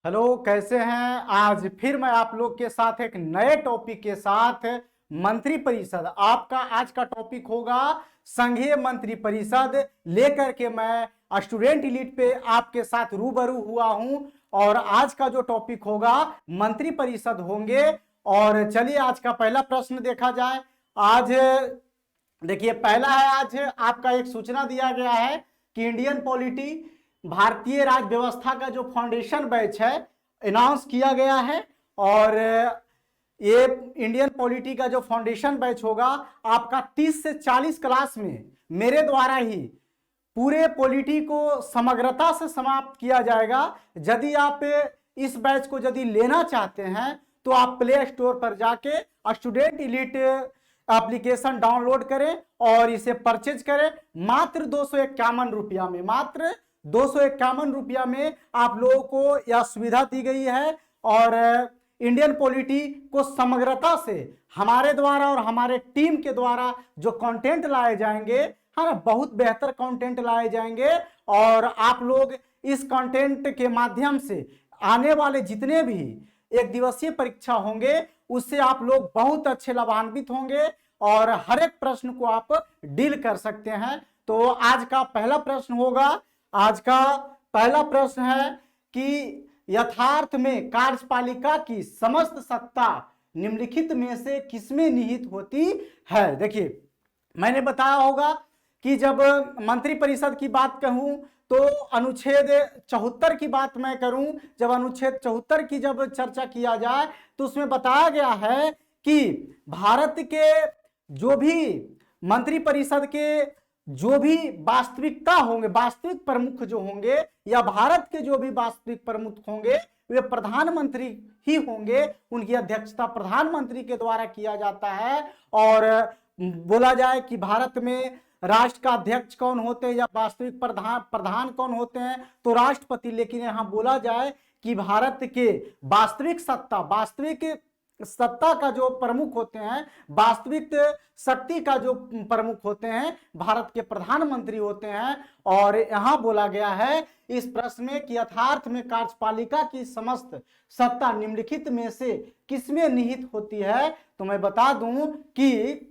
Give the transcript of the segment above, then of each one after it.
Hello, कैसे हैं। आज फिर मैं आप लोग के साथ एक नए टॉपिक के साथ मंत्री परिषद। आपका आज का टॉपिक होगा संघीय मंत्री परिषद। लेकर के मैं स्टूडेंट एलीट पे आपके साथ रूबरू हुआ हूं और आज का जो टॉपिक होगा मंत्री परिषद होंगे। और चलिए आज का पहला प्रश्न देखा जाए। आज देखिए, पहला है, आज आपका एक सूचना दिया गया है कि इंडियन पॉलिटी भारतीय राज्य व्यवस्था का जो फाउंडेशन बैच है अनाउंस किया गया है। और ये इंडियन पॉलिटी का जो फाउंडेशन बैच होगा आपका 30 से 40 क्लास में मेरे द्वारा ही पूरे पॉलिटी को समग्रता से समाप्त किया जाएगा। यदि आप इस बैच को यदि लेना चाहते हैं तो आप प्ले स्टोर पर जाके स्टूडेंट एलीट एप्लीकेशन डाउनलोड करें और इसे परचेज करें। मात्र 251 रुपया में, मात्र 251 रुपया में आप लोगों को यह सुविधा दी गई है। और इंडियन पॉलिटी को समग्रता से हमारे द्वारा और हमारे टीम के द्वारा जो कंटेंट लाए जाएंगे, है ना, बहुत बेहतर कंटेंट लाए जाएंगे। और आप लोग इस कंटेंट के माध्यम से आने वाले जितने भी एक दिवसीय परीक्षा होंगे उससे आप लोग बहुत अच्छे लाभान्वित होंगे और हर एक प्रश्न को आप डील कर सकते हैं। तो आज का पहला प्रश्न होगा, आज का पहला प्रश्न है कि यथार्थ में कार्यपालिका की समस्त सत्ता निम्नलिखित में से किसमें निहित होती है। देखिए, मैंने बताया होगा कि जब मंत्री परिषद की बात कहूं तो अनुच्छेद 74 की बात मैं करूं, जब अनुच्छेद 74 की जब चर्चा किया जाए तो उसमें बताया गया है कि भारत के जो भी मंत्री परिषद के जो भी वास्तविकता होंगे, वास्तविक प्रमुख जो होंगे या भारत के जो भी वास्तविक प्रमुख होंगे वे प्रधानमंत्री ही होंगे। उनकी अध्यक्षता प्रधानमंत्री के द्वारा किया जाता है। और बोला जाए कि भारत में राष्ट्र का अध्यक्ष कौन होते हैं या वास्तविक प्रधान कौन होते हैं तो राष्ट्रपति। लेकिन यहां बोला जाए कि भारत के वास्तविक सत्ता का जो प्रमुख होते हैं, वास्तविक शक्ति का जो प्रमुख होते हैं, भारत के प्रधानमंत्री होते हैं। और यहां बोला गया है इस प्रश्न में कि यथार्थ में कार्यपालिका की समस्त सत्ता निम्नलिखित में से किसमें निहित होती है। तो मैं बता दूं कि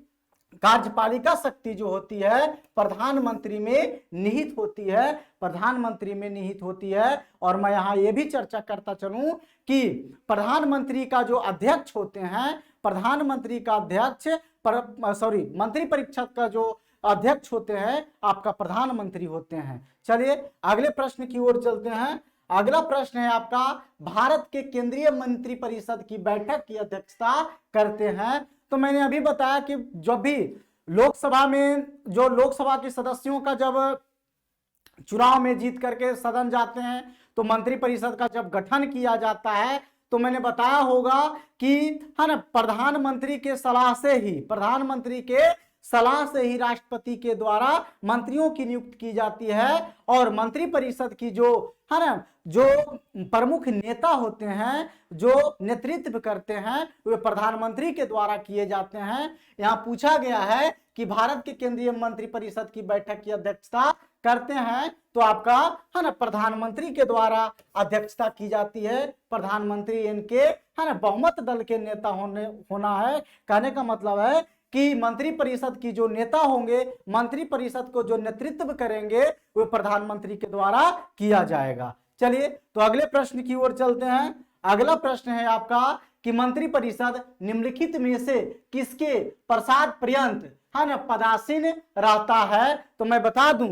कार्यपालिका शक्ति जो होती है प्रधानमंत्री में निहित होती है, प्रधानमंत्री में निहित होती है। और मैं यहां यह भी चर्चा करता चलूं कि प्रधानमंत्री का जो अध्यक्ष होते हैं, प्रधानमंत्री का अध्यक्ष मंत्री परिषद का जो अध्यक्ष होते हैं आपका प्रधानमंत्री होते हैं। चलिए अगले प्रश्न की ओर चलते हैं। अगला प्रश्न है आपका, भारत के केंद्रीय मंत्री परिषद की बैठक की अध्यक्षता करते हैं। तो मैंने अभी बताया कि जब भी लोकसभा में जो लोकसभा के सदस्यों का जब चुनाव में जीत करके सदन जाते हैं तो मंत्री परिषद का जब गठन किया जाता है तो मैंने बताया होगा कि, है ना, प्रधानमंत्री के सलाह से ही राष्ट्रपति के द्वारा मंत्रियों की नियुक्ति की जाती है। और मंत्री परिषद की जो, है ना, जो प्रमुख नेता होते हैं, जो नेतृत्व करते हैं, वे प्रधानमंत्री के द्वारा किए जाते हैं। यहां पूछा गया है कि भारत के केंद्रीय मंत्री परिषद की बैठक की अध्यक्षता करते हैं तो आपका, है ना, प्रधानमंत्री के द्वारा अध्यक्षता की जाती है। प्रधानमंत्री इनके, है ना, बहुमत दल के नेता होना है। कहने का मतलब है कि मंत्री परिषद की जो नेता होंगे, मंत्री परिषद को जो नेतृत्व करेंगे वो प्रधानमंत्री के द्वारा किया जाएगा। चलिए तो अगले प्रश्न की ओर चलते हैं। अगला प्रश्न है आपका कि मंत्री परिषद निम्नलिखित में से किसके प्रसाद पर्यंत, है ना, पदासीन रहता है। तो मैं बता दूं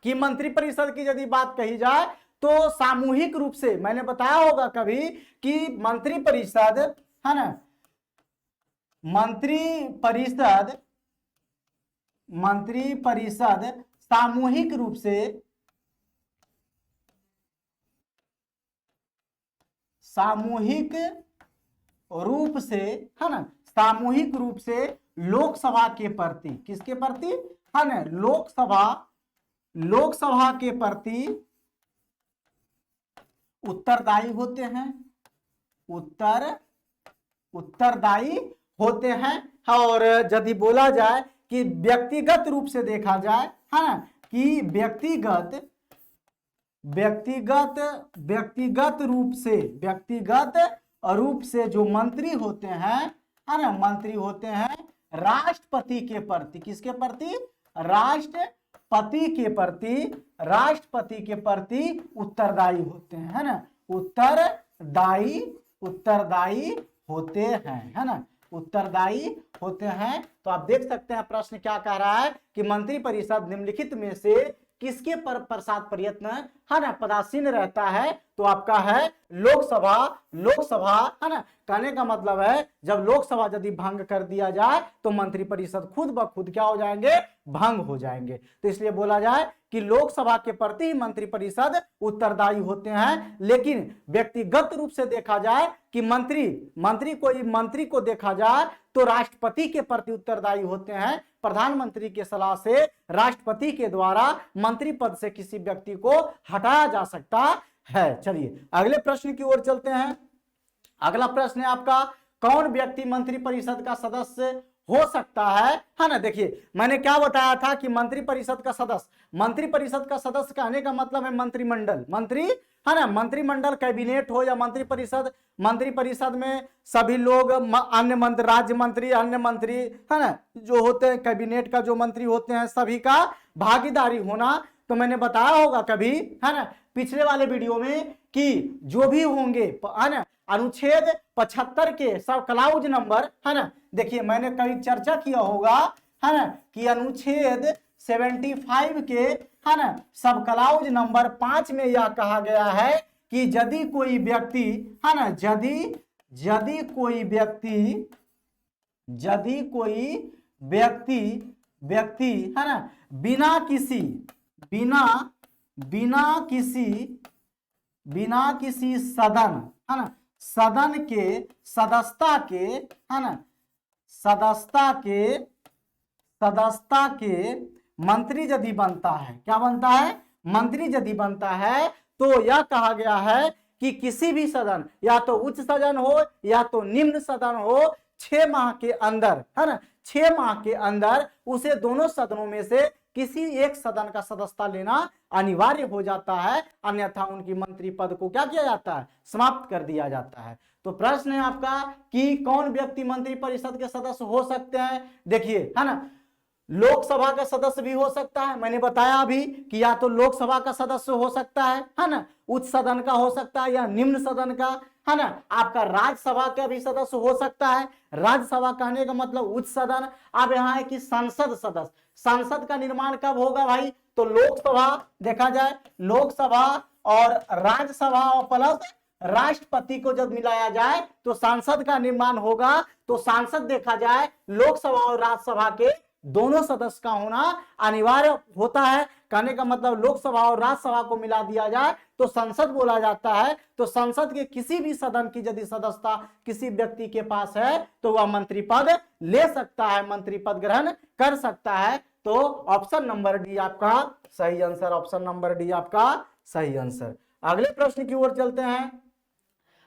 कि मंत्री परिषद की यदि बात कही जाए तो सामूहिक रूप से, मैंने बताया होगा कभी कि मंत्री परिषद, है ना, मंत्री परिषद सामूहिक रूप से, है ना, सामूहिक रूप से लोकसभा के प्रति, किसके प्रति, है ना, लोकसभा के प्रति उत्तरदायी होते हैं, उत्तरदायी होते हैं। और यदि बोला जाए कि व्यक्तिगत रूप से देखा जाए, है ना, कि व्यक्तिगत व्यक्तिगत रूप से जो मंत्री होते हैं, है ना, मंत्री होते हैं राष्ट्रपति के प्रति, किसके प्रति? राष्ट्रपति के प्रति उत्तरदायी होते हैं, है ना, उत्तरदायी होते हैं, है ना, उत्तरदायी होते हैं। तो आप देख सकते हैं प्रश्न क्या कह रहा है कि मंत्री परिषद निम्नलिखित में से किसके पर प्रसाद प्रयत्न, है ना, पदासीन रहता है? तो आपका है लोकसभा, है ना। कहने का मतलब है जब लोकसभा यदि भंग कर दिया जाए तो मंत्री परिषद खुद ब खुद क्या हो जाएंगे? भंग हो जाएंगे। तो इसलिए बोला जाए कि लोकसभा के प्रति ही मंत्री परिषद उत्तरदायी होते हैं। लेकिन व्यक्तिगत रूप से देखा जाए कि मंत्री को देखा जाए तो राष्ट्रपति के प्रति उत्तरदायी होते हैं। प्रधानमंत्री के सलाह से राष्ट्रपति के द्वारा मंत्री पद से किसी व्यक्ति को हटाया जा सकता है। चलिए अगले प्रश्न की ओर चलते हैं। अगला प्रश्न है आपका, कौन व्यक्ति मंत्री परिषद का सदस्य हो सकता है ना। देखिए मैंने क्या बताया था कि मंत्री परिषद का सदस्य कहने का मतलब है मंत्रिमंडल, है ना, मंत्रिमंडल कैबिनेट हो या मंत्री परिषद में सभी लोग अन्य मंत्री, राज्य मंत्री, अन्य मंत्री, है ना, जो होते हैं कैबिनेट का जो मंत्री होते हैं सभी का भागीदारी होना। तो मैंने बताया होगा कभी, है ना, पिछले वाले वीडियो में कि जो भी होंगे, है ना, अनुच्छेद 75 के सब क्लाउज नंबर, है ना, देखिए मैंने कभी चर्चा किया होगा, है ना, कि अनुच्छेद 75 के, है ना, सब क्लाउज नंबर 5 में यह कहा गया है कि यदि कोई व्यक्ति, है ना, यदि कोई व्यक्ति, है ना, बिना किसी सदन, है ना, सदन के सदस्यता के, है ना, सदस्यता के मंत्री यदि बनता है, क्या बनता है? मंत्री यदि बनता है तो यह कहा गया है कि किसी भी सदन, या तो उच्च सदन हो या तो निम्न सदन हो, 6 माह के अंदर, है ना, 6 माह के अंदर उसे दोनों सदनों में से किसी एक सदन का सदस्यता लेना अनिवार्य हो जाता है, अन्यथा उनकी मंत्री पद को क्या किया जाता है? समाप्त कर दिया जाता है। तो प्रश्न है आपका कि कौन व्यक्ति मंत्री परिषद के सदस्य हो सकते हैं? देखिए, है ना, लोकसभा का सदस्य भी हो सकता है, मैंने बताया अभी कि या तो लोकसभा का सदस्य हो सकता है ना, उच्च सदन का हो सकता है या निम्न सदन का, है ना, आपका राज्यसभा का भी सदस्य हो सकता है। राज्यसभा कहने का मतलब उच्च सदन। अब यहाँ है कि संसद सदस्य, संसद का निर्माण कब होगा भाई? तो लोकसभा, देखा जाए लोकसभा और राज्यसभा और प्लस राष्ट्रपति को जब मिलाया जाए तो सांसद का निर्माण होगा। तो सांसद देखा जाए लोकसभा और राज्यसभा के दोनों सदस्य का होना अनिवार्य होता है। कहने का मतलब लोकसभा और राज्यसभा को मिला दिया जाए तो संसद बोला जाता है। तो संसद के किसी भी सदन की यदि सदस्यता किसी व्यक्ति के पास है तो वह मंत्री पद ले सकता है, मंत्री पद ग्रहण कर सकता है। तो ऑप्शन नंबर डी आपका सही आंसर, ऑप्शन नंबर डी आपका सही आंसर। अगले प्रश्न की ओर चलते हैं।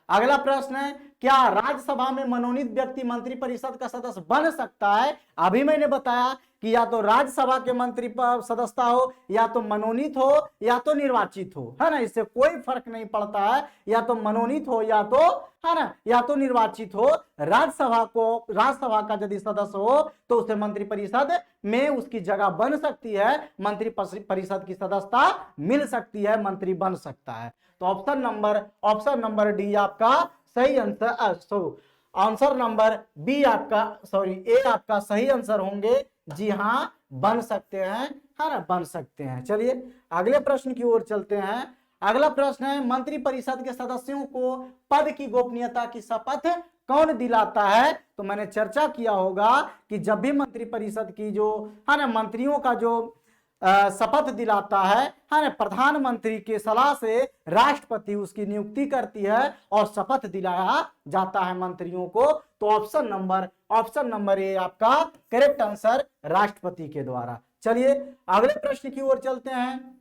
अगला प्रश्न है, क्या राज्यसभा में मनोनीत व्यक्ति मंत्री परिषद का सदस्य बन सकता है? अभी मैंने बताया कि या तो राज्यसभा के मंत्री सदस्यता हो, या तो मनोनीत हो, या तो निर्वाचित हो, है ना, इससे कोई फर्क नहीं पड़ता है, या तो मनोनीत हो या तो, है ना, या तो निर्वाचित हो। राज्यसभा का यदि सदस्य हो तो उसे मंत्री परिषद में उसकी जगह बन सकती है, मंत्री परिषद की सदस्यता मिल सकती है, मंत्री बन सकता है। तो ऑप्शन नंबर डी आपका सही आंसर, आंसर नंबर बी आपका, सॉरी ए आपका सही आंसर होंगे। जी हाँ, बन सकते हैं, है ना, बन सकते हैं। चलिए अगले प्रश्न की ओर चलते हैं। अगला प्रश्न है, मंत्री परिषद के सदस्यों को पद की गोपनीयता की शपथ कौन दिलाता है? तो मैंने चर्चा किया होगा कि जब भी मंत्री परिषद की जो, है ना, मंत्रियों का जो शपथ दिलाता है ना, प्रधानमंत्री के सलाह से राष्ट्रपति उसकी नियुक्ति करती है और शपथ दिलाया जाता है मंत्रियों को। तो ऑप्शन नंबर ए आपका करेक्ट आंसर, राष्ट्रपति के द्वारा। चलिए अगले प्रश्न की ओर चलते हैं।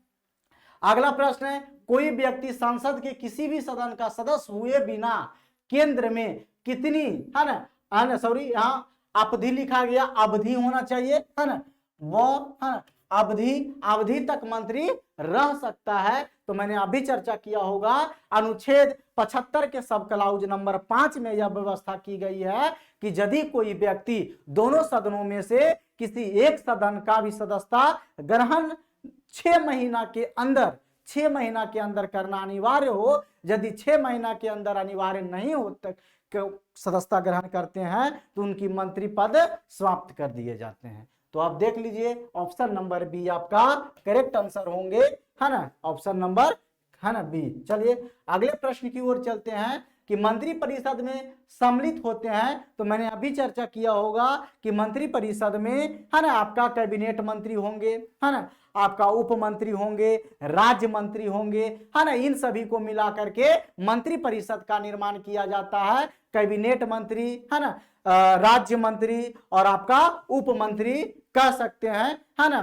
अगला प्रश्न है, कोई व्यक्ति संसद के किसी भी सदन का सदस्य हुए बिना केंद्र में कितनी, है ना, सॉरी यहाँ अवधि लिखा गया, अवधि होना चाहिए, है ना, वो, है ना, अवधि तक मंत्री रह सकता है। तो मैंने अभी चर्चा किया होगा, अनुच्छेद 75 के सब क्लाउज नंबर 5 में यह व्यवस्था की गई है कि यदि कोई व्यक्ति दोनों सदनों में से किसी एक सदन का भी सदस्यता ग्रहण 6 महीना के अंदर करना अनिवार्य हो, यदि 6 महीना के अंदर अनिवार्य नहीं हो सदस्यता ग्रहण करते हैं तो उनकी मंत्री पद समाप्त कर दिए जाते हैं। तो आप देख लीजिए ऑप्शन नंबर बी आपका करेक्ट आंसर होंगे, है ना, ऑप्शन नंबर, है ना, बी। चलिए अगले प्रश्न की ओर चलते हैं कि मंत्री परिषद में सम्मिलित होते हैं। तो मैंने अभी चर्चा किया होगा कि मंत्री परिषद में, है ना, आपका कैबिनेट मंत्री होंगे, है ना, आपका उप मंत्री होंगे, राज्य मंत्री होंगे, है ना, इन सभी को मिला करके मंत्री परिषद का निर्माण किया जाता है। कैबिनेट मंत्री, है ना, राज्य मंत्री और आपका उप मंत्री कह सकते हैं, है ना,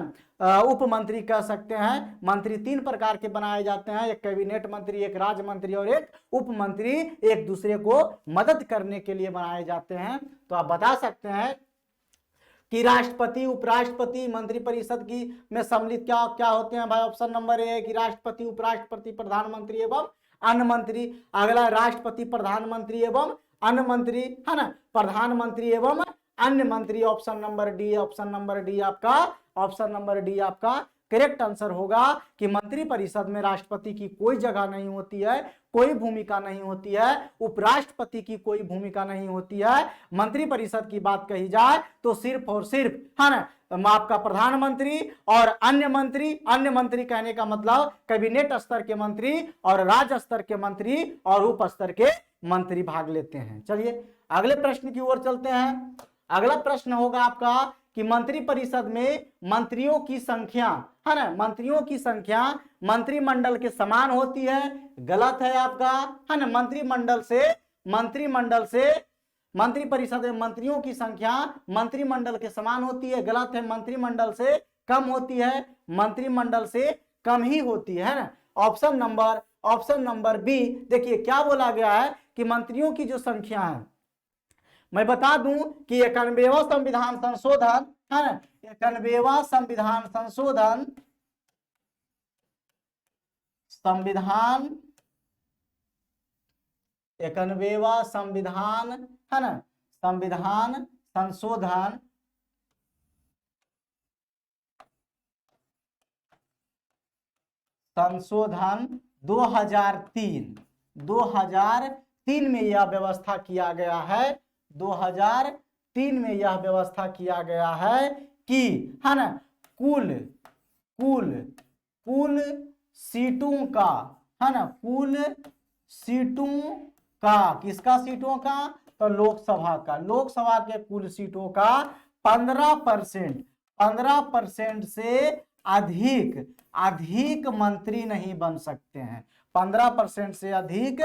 उप मंत्री कह सकते हैं। मंत्री 3 प्रकार के बनाए जाते हैं, एक कैबिनेट मंत्री, एक राज्य मंत्री और एक उप मंत्री, एक दूसरे को मदद करने के लिए बनाए जाते हैं। तो आप बता सकते हैं कि राष्ट्रपति, उपराष्ट्रपति मंत्री परिषद की में सम्मिलित क्या क्या होते हैं भाई। ऑप्शन नंबर ए है कि राष्ट्रपति, उपराष्ट्रपति, प्रधानमंत्री एवं अन्य मंत्री। अगला राष्ट्रपति, प्रधानमंत्री एवं अन्य मंत्री, है ना, प्रधानमंत्री एवं अन्य मंत्री। Option number D, option number D आपका, ऑप्शन नंबर डी आपका करेक्ट आंसर होगा कि मंत्री परिषद में राष्ट्रपति की कोई जगह नहीं होती है, कोई भूमिका नहीं होती है, उपराष्ट्रपति की कोई भूमिका नहीं होती है। मंत्री परिषद की बात कही जाए तो सिर्फ और सिर्फ, है ना, आपका प्रधानमंत्री और अन्य मंत्री कहने का मतलब कैबिनेट स्तर के मंत्री और राज्य स्तर के मंत्री और उप स्तर के मंत्री भाग लेते हैं। चलिए अगले प्रश्न की ओर चलते हैं। अगला प्रश्न होगा आपका कि मंत्री परिषद में मंत्रियों की संख्या, है ना, मंत्रियों की संख्या मंत्रिमंडल के समान होती है। गलत है आपका, है ना, मंत्रिमंडल से मंत्री परिषद में मंत्रियों की संख्या मंत्रिमंडल के समान होती है। गलत है, मंत्रिमंडल से कम होती है, मंत्रिमंडल से कम ही होती है ना। ऑप्शन नंबर बी, देखिए क्या बोला गया है कि मंत्रियों की जो संख्या है, मैं बता दूं कि 91वां संविधान संशोधन, है ना, 91वां संविधान संशोधन, संविधान 91वां संविधान, है ना, संविधान संशोधन संशोधन 2003 में यह व्यवस्था किया गया है। 2003 में यह व्यवस्था किया गया है कि, है ना, कुल सीटों का, है ना, कुल सीटों का, किसका सीटों का, तो लोकसभा के कुल सीटों का 15% से अधिक मंत्री नहीं बन सकते हैं। 15% से अधिक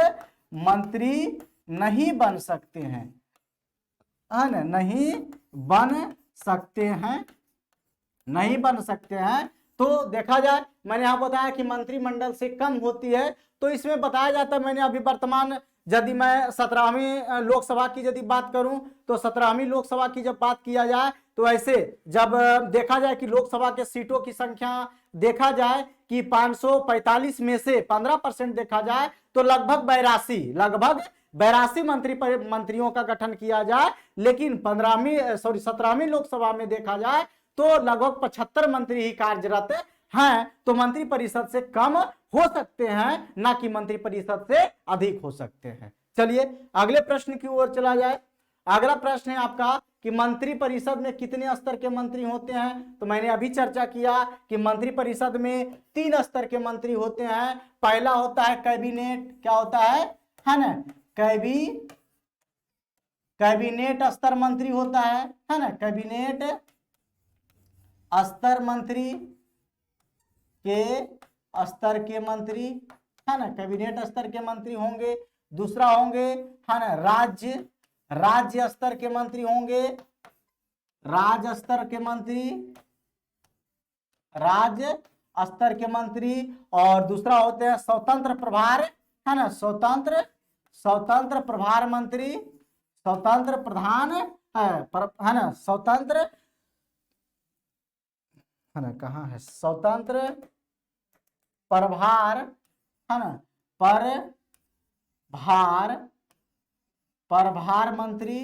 मंत्री नहीं बन सकते हैं, है ना, नहीं बन सकते हैं। तो देखा जाए, मैंने यहां बताया कि मंत्रिमंडल से कम होती है, तो इसमें बताया जाता है, मैंने अभी वर्तमान, यदि मैं 17वीं लोकसभा की यदि बात करूं तो 17वीं लोकसभा की जब बात किया जाए तो ऐसे जब देखा जाए कि लोकसभा के सीटों की संख्या देखा जाए कि 545 में से 15% देखा जाए तो लगभग 82 मंत्रियों का गठन किया जाए। लेकिन 17वीं लोकसभा में देखा जाए तो लगभग 75 मंत्री ही कार्यरत हैं। तो मंत्री परिषद से कम हो सकते हैं, ना कि मंत्री परिषद से अधिक हो सकते हैं। चलिए अगले प्रश्न की ओर चला जाए। अगला प्रश्न है आपका कि मंत्री परिषद में कितने स्तर के मंत्री होते हैं। तो मैंने अभी चर्चा किया कि मंत्री परिषद में 3 स्तर के मंत्री होते हैं। पहला होता है कैबिनेट, क्या होता है ना, कैबिनेट स्तर मंत्री होता है ना, कैबिनेट स्तर मंत्री के स्तर के मंत्री, है ना, कैबिनेट स्तर के मंत्री होंगे। दूसरा होंगे, है ना, राज्य स्तर के मंत्री होंगे, राज्य स्तर के मंत्री। और दूसरा होते हैं स्वतंत्र प्रभार, है ना, स्वतंत्र प्रभार मंत्री, स्वतंत्र प्रधान है ना, स्वतंत्र है ना, कहाँ है, स्वतंत्र प्रभार, है ना, प्रभार मंत्री,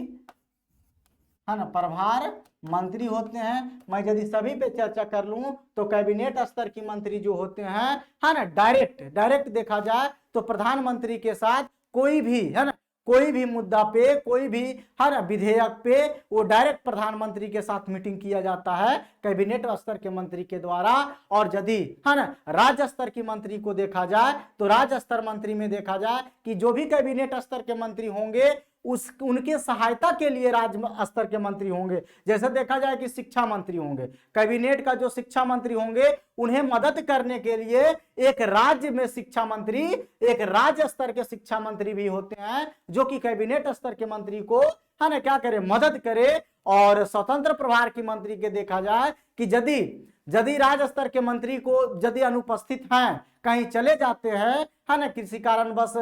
है ना, प्रभार मंत्री होते हैं। मैं यदि सभी पे चर्चा कर लूं तो कैबिनेट स्तर की मंत्री जो होते हैं, है ना, डायरेक्ट देखा जाए तो प्रधानमंत्री के साथ कोई भी, है ना, कोई भी मुद्दा पे, कोई भी, है ना, विधेयक पे वो डायरेक्ट प्रधानमंत्री के साथ मीटिंग किया जाता है कैबिनेट स्तर के मंत्री के द्वारा। और यदि, है ना, राज्य स्तर की मंत्री को देखा जाए तो राज्य स्तर मंत्री में देखा जाए कि जो भी कैबिनेट स्तर के मंत्री होंगे उनके सहायता के लिए राज्य स्तर के मंत्री होंगे। जैसे देखा जाए कि शिक्षा मंत्री होंगे, कैबिनेट का जो शिक्षा मंत्री होंगे उन्हें मदद करने के लिए एक राज्य में शिक्षा मंत्री, एक राज्य स्तर के शिक्षा मंत्री भी होते हैं जो कि कैबिनेट स्तर के मंत्री को, है ना, क्या करे, मदद करे। और स्वतंत्र प्रभार की मंत्री के देखा जाए कि यदि राज्य स्तर के मंत्री को यदि अनुपस्थित हैं, कहीं चले जाते हैं, है ना, किसी कारणवश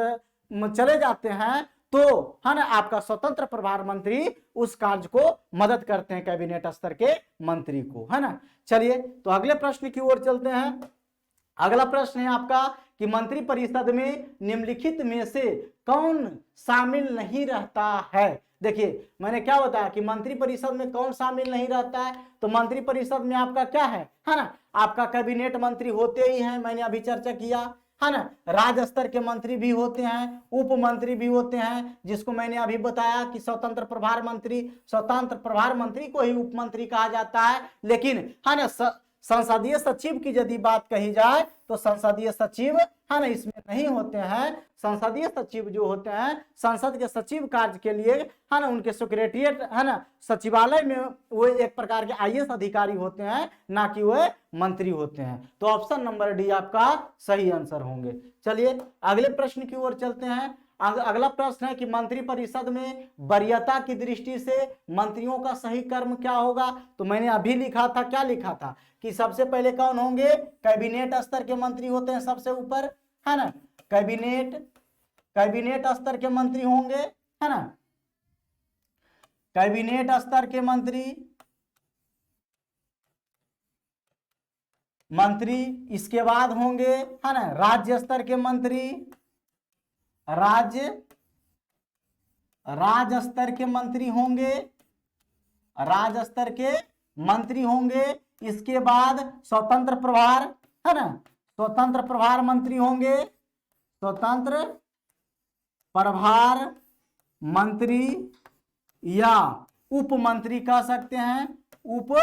चले जाते हैं, तो, है ना, आपका स्वतंत्र प्रभार मंत्री उस कार्य को मदद करते हैं कैबिनेट स्तर के मंत्री को, है ना। चलिए तो अगले प्रश्न की ओर चलते हैं। अगला प्रश्न है आपका कि मंत्री परिषद में निम्नलिखित में से कौन शामिल नहीं रहता है। देखिए मैंने क्या बताया कि मंत्री परिषद में कौन शामिल नहीं रहता है, तो मंत्री परिषद में आपका क्या है ना, आपका कैबिनेट मंत्री होते ही हैं, मैंने अभी चर्चा किया, है ना, राज्य स्तर के मंत्री भी होते हैं, उप मंत्री भी होते हैं, जिसको मैंने अभी बताया कि स्वतंत्र प्रभार मंत्री को ही उप मंत्री कहा जाता है। लेकिन, है ना, संसदीय सचिव की यदि बात कही जाए तो संसदीय सचिव, है ना, इसमें नहीं होते हैं। संसदीय सचिव जो होते हैं संसद के सचिव कार्य के लिए, है ना, उनके सेक्रेटरिएट, है ना, सचिवालय में वो एक प्रकार के आईएएस अधिकारी होते हैं, ना कि वो मंत्री होते हैं। तो ऑप्शन नंबर डी आपका सही आंसर होंगे। चलिए अगले प्रश्न की ओर चलते हैं। अगला प्रश्न है कि मंत्री परिषद में वरीयता की दृष्टि से मंत्रियों का सही कर्म क्या होगा। तो मैंने अभी लिखा था, क्या लिखा था कि सबसे पहले कौन होंगे, कैबिनेट स्तर के मंत्री होते हैं सबसे ऊपर, है ना, कैबिनेट स्तर के मंत्री होंगे, है ना, कैबिनेट स्तर के मंत्री इसके बाद होंगे, है ना, राज्य स्तर के मंत्री, राज्य स्तर के मंत्री होंगे, राज्य स्तर के मंत्री होंगे। इसके बाद स्वतंत्र प्रभार, है ना, स्वतंत्र प्रभार मंत्री होंगे, स्वतंत्र प्रभार मंत्री या उप मंत्री कह सकते हैं, उप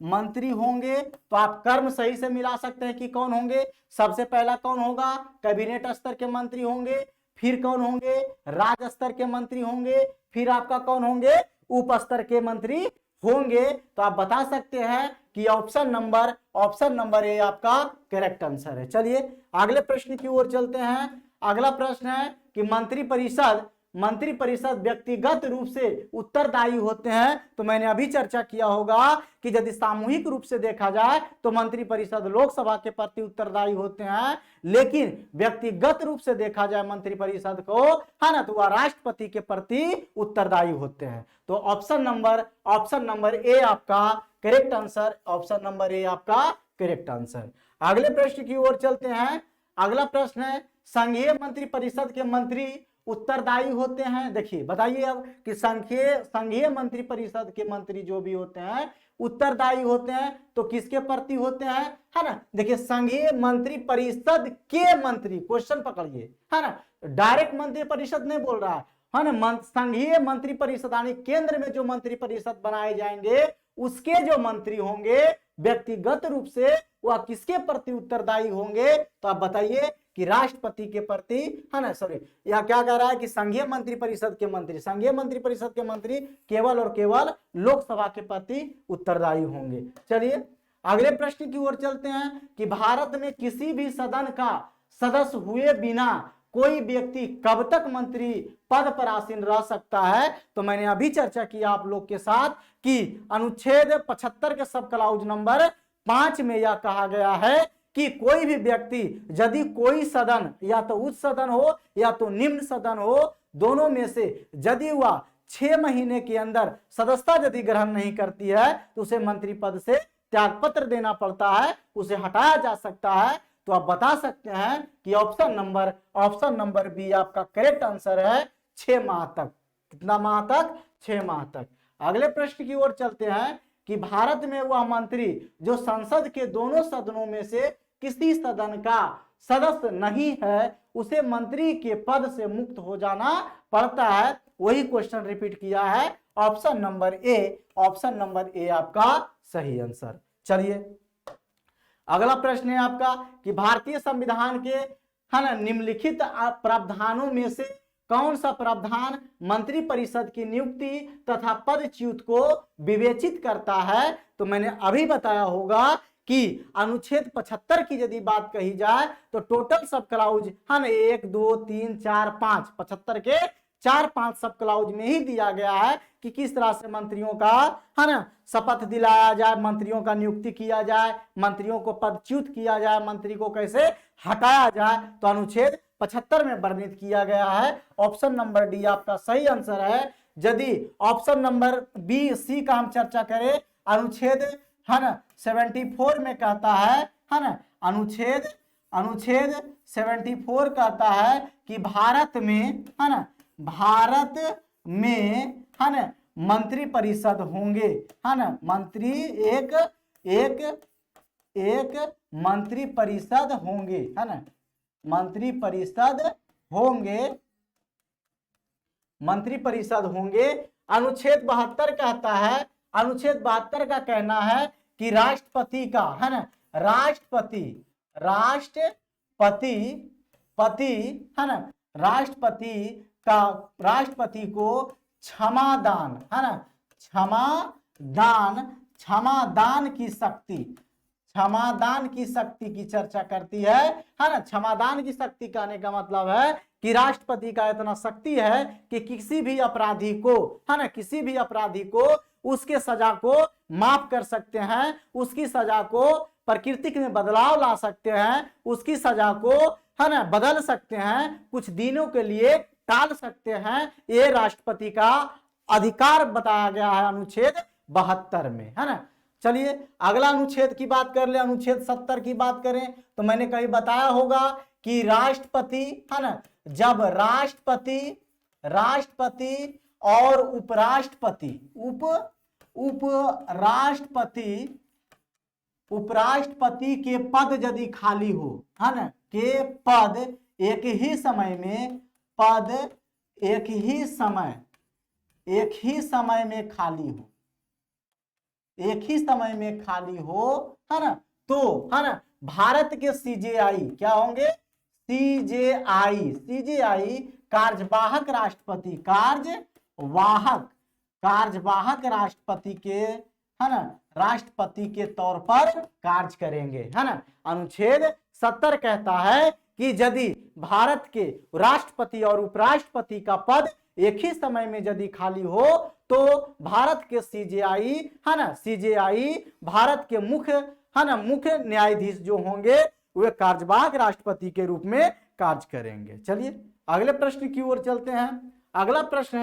मंत्री होंगे। तो आप कर्म सही से मिला सकते हैं कि कौन होंगे। सबसे पहला कौन होगा, कैबिनेट स्तर के मंत्री होंगे, फिर कौन होंगे, राज्य स्तर के मंत्री होंगे, फिर आपका कौन होंगे, उप स्तर के मंत्री होंगे। तो आप बता सकते हैं कि ऑप्शन नंबर ए आपका करेक्ट आंसर है। चलिए अगले प्रश्न की ओर चलते हैं। अगला प्रश्न है कि मंत्री परिषद व्यक्तिगत रूप से उत्तरदायी होते हैं। तो मैंने अभी चर्चा किया होगा कि यदि सामूहिक रूप से देखा जाए तो मंत्री परिषद लोकसभा के प्रति उत्तरदायी होते हैं, लेकिन व्यक्तिगत रूप से देखा जाए मंत्री परिषद को, है ना, तो वह राष्ट्रपति के प्रति उत्तरदायी होते हैं। तो ऑप्शन नंबर ए आपका correct answer, option number A आपका करेक्ट आंसर। अगले प्रश्न की ओर चलते हैं। अगला प्रश्न है संघीय मंत्री परिषद के मंत्री उत्तरदायी होते हैं। देखिए बताइए अब कि संघीय मंत्री परिषद के मंत्री जो भी होते हैं उत्तरदायी होते हैं, तो किसके प्रति होते हैं, है ना। देखिए संघीय मंत्री परिषद के मंत्री, क्वेश्चन पकड़िए, है ना, डायरेक्ट मंत्री परिषद नहीं बोल रहा है ना, संघीय मंत्री परिषद यानी केंद्र में जो मंत्री परिषद बनाए जाएंगे उसके जो मंत्री होंगे व्यक्तिगत रूप से वह किसके प्रति उत्तरदायी होंगे। तो आप बताइए कि राष्ट्रपति के प्रति, है ना, सॉरी यह क्या कह रहा है कि संघीय मंत्री परिषद के मंत्री केवल और केवल लोकसभा के प्रति उत्तरदायी होंगे। चलिए अगले प्रश्न की ओर चलते हैं कि भारत में किसी भी सदन का सदस्य हुए बिना कोई व्यक्ति कब तक मंत्री पद पर आसीन रह सकता है। तो मैंने अभी चर्चा किया आप लोग के साथ कि अनुच्छेद 75 के सब क्लाउज नंबर 5 में यह कहा गया है कि कोई भी व्यक्ति यदि कोई सदन या तो उच्च सदन हो या तो निम्न सदन हो, दोनों में से यदि वह 6 महीने के अंदर सदस्यता यदि ग्रहण नहीं करती है तो उसे मंत्री पद से त्यागपत्र देना पड़ता है उसे हटाया जा सकता है। तो आप बता सकते हैं कि ऑप्शन नंबर बी आपका करेक्ट आंसर है 6 माह तक। कितना माह तक? 6 माह तक। अगले प्रश्न की ओर चलते हैं कि भारत में वह मंत्री जो संसद के दोनों सदनों में से किसी सदन का सदस्य नहीं है उसे मंत्री के पद से मुक्त हो जाना पड़ता है। वही क्वेश्चन रिपीट किया है। ऑप्शन नंबर ए आपका सही आंसर। चलिए अगला प्रश्न है आपका कि भारतीय संविधान के है ना निम्नलिखित प्रावधानों में से कौन सा प्रावधान मंत्री परिषद की नियुक्ति तथा पदच्युत को विवेचित करता है? तो मैंने अभी बताया होगा कि अनुच्छेद 75 की यदि बात कही जाए तो टोटल सब क्लाउज है ना 1 2 3 4 5 75 के 4-5 सब क्लाउज में ही दिया गया है कि किस तरह से मंत्रियों का है ना शपथ दिलाया जाए, मंत्रियों का नियुक्ति किया जाए, मंत्रियों को पदच्युत किया जाए, मंत्री को कैसे हटाया जाए। तो अनुच्छेद 75 में वर्णित किया गया है। ऑप्शन नंबर डी आपका सही आंसर है। यदि ऑप्शन नंबर बी सी का हम चर्चा करें, अनुच्छेद है ना 74 में कहता है ना अनुच्छेद 74 कहता है कि भारत में है ना मंत्री परिषद होंगे, है ना मंत्री एक मंत्री परिषद होंगे, है ना मंत्री परिषद होंगे। अनुच्छेद 72 कहता है, अनुच्छेद 72 का कहना है कि राष्ट्रपति का है ना राष्ट्रपति है ना राष्ट्रपति को क्षमादान है ना क्षमादान की शक्ति की चर्चा करती है ना। क्षमादान की शक्ति कहने का मतलब है कि राष्ट्रपति का इतना शक्ति है कि किसी भी अपराधी को है ना उसके सजा को माफ कर सकते हैं, उसकी सजा को प्रकृति में बदलाव ला सकते हैं, उसकी सजा को है ना बदल सकते हैं, कुछ दिनों के लिए टाल सकते हैं। ये राष्ट्रपति का अधिकार बताया गया है अनुच्छेद 72 में, है ना। चलिए अगला अनुच्छेद की बात कर ले, अनुच्छेद 70 की बात करें तो मैंने कहीं बताया होगा कि राष्ट्रपति है ना जब राष्ट्रपति और उपराष्ट्रपति के पद यदि खाली हो, है ना के पद एक ही समय में खाली हो, है ना तो है ना भारत के सीजेआई क्या होंगे? सीजेआई कार्यवाहक राष्ट्रपति के है ना राष्ट्रपति के तौर पर कार्य करेंगे, है ना। अनुच्छेद 70 कहता है कि यदि भारत के राष्ट्रपति और उपराष्ट्रपति का पद एक ही समय में यदि खाली हो तो भारत के सीजेआई है ना भारत के मुख्य न्यायाधीश जो होंगे वे कार्यवाहक राष्ट्रपति के रूप में कार्य करेंगे। चलिए अगले प्रश्न की ओर चलते हैं। अगला प्रश्न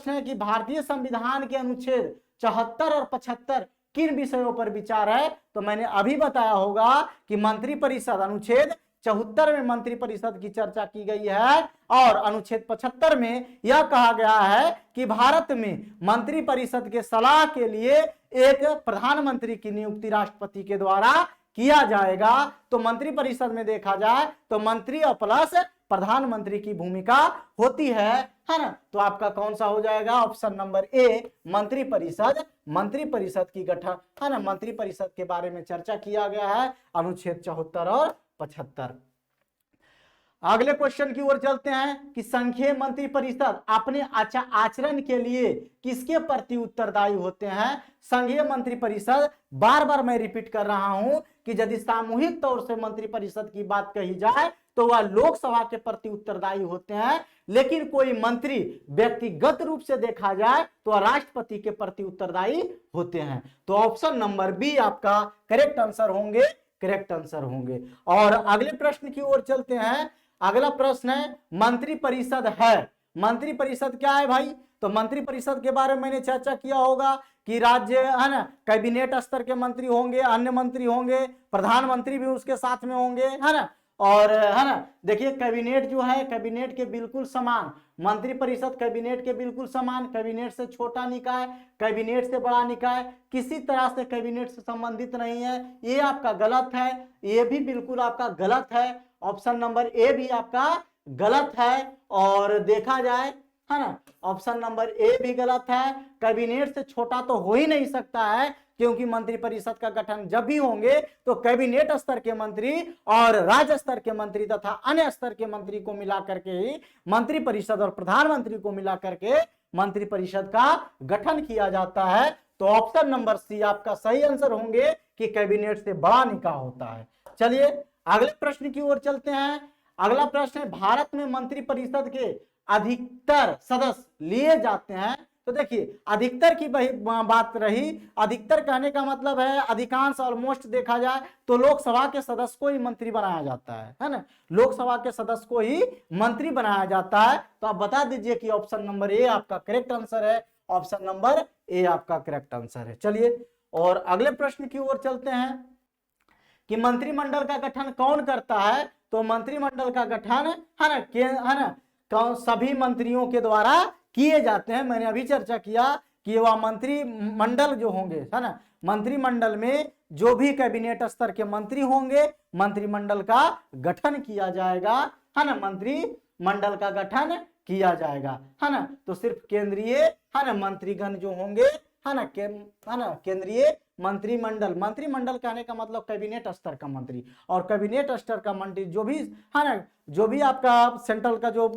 है कि भारतीय संविधान के अनुच्छेद 74 और 75 किन विषयों पर विचार है? तो मैंने अभी बताया होगा कि मंत्री परिषद अनुच्छेद 74 में मंत्री परिषद की चर्चा की गई है और अनुच्छेद 75 में यह कहा गया है कि भारत में मंत्री परिषद के सलाह के लिए एक प्रधानमंत्री की नियुक्ति राष्ट्रपति के द्वारा किया जाएगा। तो मंत्री परिषद में देखा जाए तो मंत्री और प्लस प्रधानमंत्री की भूमिका होती है ना। तो आपका कौन सा हो जाएगा? ऑप्शन नंबर ए मंत्री परिषद की गठन है ना मंत्री परिषद के बारे में चर्चा किया गया है अनुच्छेद 74 और 75। अगले क्वेश्चन की ओर चलते हैं कि संघीय मंत्री परिषद अपने आचरण के लिए किसके प्रति उत्तरदायी होते हैं? संघीय मंत्री परिषद बार बार मैं रिपीट कर रहा हूं कि यदि सामूहिक तौर से मंत्री परिषद की बात कही जाए तो वह लोकसभा के प्रति उत्तरदायी होते हैं, लेकिन कोई मंत्री व्यक्तिगत रूप से देखा जाए तो वह राष्ट्रपति के प्रति उत्तरदायी होते हैं। तो ऑप्शन नंबर बी आपका करेक्ट आंसर होंगे। और अगले प्रश्न की ओर चलते हैं। अगला प्रश्न है मंत्री परिषद है मंत्रिपरिषद क्या है भाई? तो मंत्रिपरिषद के बारे में मैंने चर्चा किया होगा कि राज्य है ना, कैबिनेट स्तर के मंत्री होंगे, अन्य मंत्री होंगे, प्रधानमंत्री भी उसके साथ में होंगे, है ना। और है ना, देखिए कैबिनेट जो है, कैबिनेट के बिल्कुल समान, मंत्रिपरिषद कैबिनेट के बिल्कुल समान, कैबिनेट से छोटा निकाय, कैबिनेट से बड़ा निकाय, किसी तरह से कैबिनेट से संबंधित नहीं है। ये आपका गलत है, ये भी बिल्कुल आपका गलत है। ऑप्शन नंबर ए भी आपका गलत है। और देखा जाए, है ना, ऑप्शन नंबर ए भी गलत है। कैबिनेट से छोटा तो हो ही नहीं सकता है, क्योंकि मंत्रिपरिषद का गठन जब भी होंगे तो कैबिनेट स्तर के मंत्री और राज्य स्तर के मंत्री तथा अन्य स्तर के मंत्री को मिला करके ही मंत्रिपरिषद और प्रधानमंत्री को मिला करके मंत्रिपरिषद का गठन किया जाता है। तो ऑप्शन नंबर सी आपका सही आंसर होंगे कि कैबिनेट से बड़ा निकाय होता है। चलिए अगले प्रश्न की ओर चलते हैं। अगला प्रश्न है, भारत में मंत्रिपरिषद के अधिकतर सदस्य लिए जाते हैं। तो देखिए अधिकतर की बात रही, अधिकतर कहने का मतलब है अधिकांश, ऑलमोस्ट देखा जाए तो लोकसभा के सदस्य को ही मंत्री बनाया जाता है ना, लोकसभा के सदस्य को ही मंत्री बनाया जाता है। तो आप बता दीजिए कि ऑप्शन नंबर ए आपका करेक्ट आंसर है। ऑप्शन नंबर ए आपका करेक्ट आंसर है। चलिए और अगले प्रश्न की ओर चलते हैं कि मंत्रिमंडल का गठन कौन करता है। तो मंत्रिमंडल का गठन है ना सभी मंत्रियों के द्वारा किए जाते हैं। मैंने अभी चर्चा किया कि वह मंत्रिमंडल जो होंगे, है ना, मंत्रिमंडल में जो भी कैबिनेट स्तर के मंत्री होंगे, मंत्रिमंडल का गठन किया जाएगा, है ना, मंत्रिमंडल का गठन किया जाएगा, है ना। तो सिर्फ केंद्रीय, है ना, मंत्रीगण जो होंगे, है ना, केंद्रीय मंत्रिमंडल कहने का मतलब कैबिनेट स्तर का मंत्री, और कैबिनेट स्तर का मंत्री जो भी, है ना, जो भी आपका सेंट्रल का जो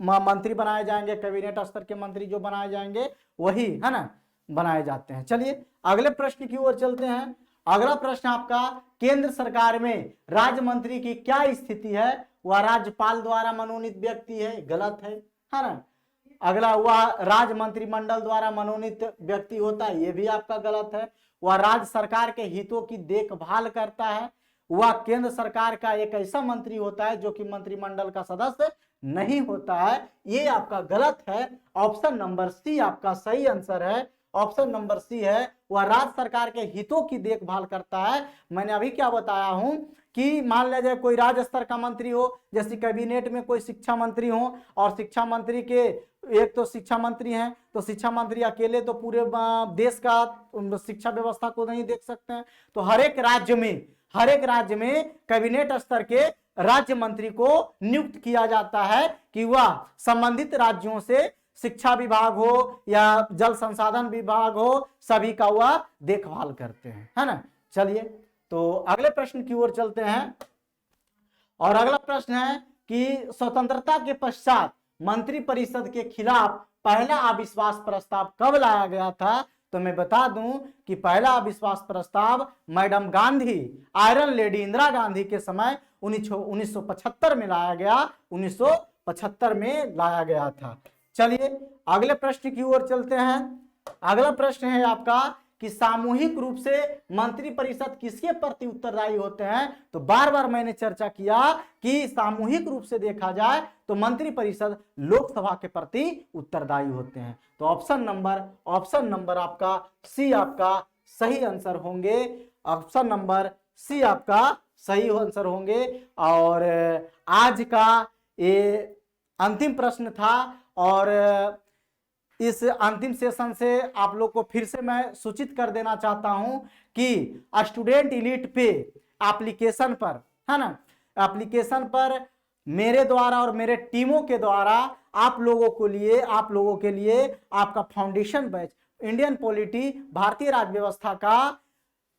मंत्री बनाए जाएंगे, कैबिनेट स्तर के मंत्री जो बनाए जाएंगे वही, है ना, बनाए जाते हैं। चलिए अगले प्रश्न की ओर चलते हैं। अगला प्रश्न आपका, केंद्र सरकार में राज्य मंत्री की क्या स्थिति है? वह राज्यपाल द्वारा मनोनीत व्यक्ति है, गलत है ना। अगला, वह राज्य मंत्रिमंडल द्वारा मनोनीत व्यक्ति होता है, यह भी आपका गलत है। वह राज्य सरकार के हितों की देखभाल करता है। वह केंद्र सरकार का एक ऐसा मंत्री होता है जो कि मंत्रिमंडल का सदस्य नहीं होता है, ये आपका गलत है। ऑप्शन नंबर सी आपका सही आंसर है। ऑप्शन नंबर सी है, वह राज्य सरकार के हितों की देखभाल करता है। मैंने अभी क्या बताया हूं कि मान लिया जाए कोई राज्य स्तर का मंत्री हो, जैसे कैबिनेट में कोई शिक्षा मंत्री हो, और शिक्षा मंत्री के एक तो शिक्षा मंत्री हैं, तो शिक्षा मंत्री अकेले तो पूरे देश का शिक्षा व्यवस्था को नहीं देख सकते हैं। तो हर एक राज्य में कैबिनेट स्तर के राज्य मंत्री को नियुक्त किया जाता है कि वह संबंधित राज्यों से शिक्षा विभाग हो या जल संसाधन विभाग हो, सभी का वह देखभाल करते हैं, है ना। चलिए तो अगले प्रश्न की ओर चलते हैं। और अगला प्रश्न है कि स्वतंत्रता के पश्चात मंत्रिपरिषद के खिलाफ पहला अविश्वास प्रस्ताव कब लाया गया था? तो मैं बता दूं कि पहला अविश्वास प्रस्ताव madam Gandhi, iron lady Indira Gandhi के समय 1975 में लाया गया, 1975 में लाया गया था। चलिए अगले प्रश्न की ओर चलते हैं। अगला प्रश्न है आपका कि सामूहिक रूप से मंत्रिपरिषद किसके प्रति उत्तरदायी होते हैं? तो बार बार मैंने चर्चा किया कि सामूहिक रूप से देखा जाए तो मंत्रिपरिषद लोकसभा के प्रति उत्तरदायी होते हैं। तो ऑप्शन नंबर आपका सी आपका सही आंसर होंगे। ऑप्शन नंबर सी आपका सही आंसर होंगे। और आज का ये अंतिम प्रश्न था, और इस अंतिम सेशन से आप लोग को फिर से मैं सूचित कर देना चाहता हूं कि स्टूडेंट एलीट पे एप्लीकेशन पर, है ना, एप्लीकेशन पर मेरे द्वारा और मेरे टीमों के द्वारा आप लोगों के लिए आपका फाउंडेशन बैच, इंडियन पॉलिटी, भारतीय राज्य व्यवस्था का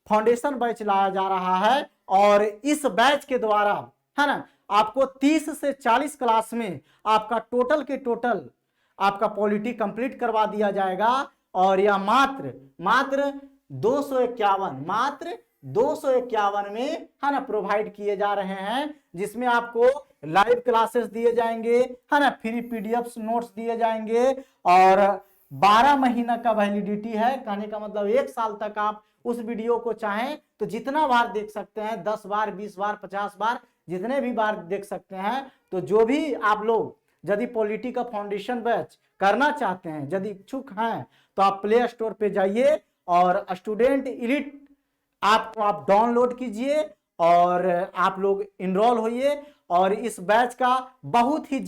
फाउंडेशन बैच लाया जा रहा है। और इस बैच के द्वारा, है ना, आपको 30 से 40 क्लास में आपका टोटल के टोटल आपका पॉलिटी कंप्लीट करवा दिया जाएगा। और यह मात्र 251 में, है ना, प्रोवाइड किए जा रहे हैं, जिसमें आपको लाइव क्लासेस दिए जाएंगे, है ना, फ्री पीडीएफ नोट्स दिए जाएंगे, और 12 महीना का वैलिडिटी है। कहने का मतलब 1 साल तक आप उस वीडियो को चाहें तो जितना बार देख सकते हैं, 10 बार, 20 बार, 50 बार, जितने भी बार देख सकते हैं। तो जो भी आप लोग यदि पॉलिटिका फाउंडेशन बैच करना चाहते हैं, यदि इच्छुक हैं, तो आप प्ले स्टोर पे जाइए और स्टूडेंट एलीट आपको आप डाउनलोड कीजिए और आप लोग इनरोल होइए। और इस बैच का बहुत ही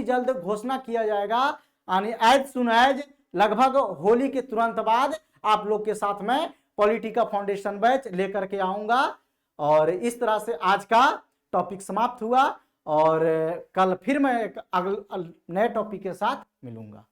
जल्द घोषणा किया जाएगा, यानी एज सुन एज लगभग होली के तुरंत बाद आप लोग के साथ में पॉलिटिका फाउंडेशन बैच लेकर के आऊंगा। और इस तरह से आज का टॉपिक समाप्त हुआ और कल फिर मैं एक नए टॉपिक के साथ मिलूंगा।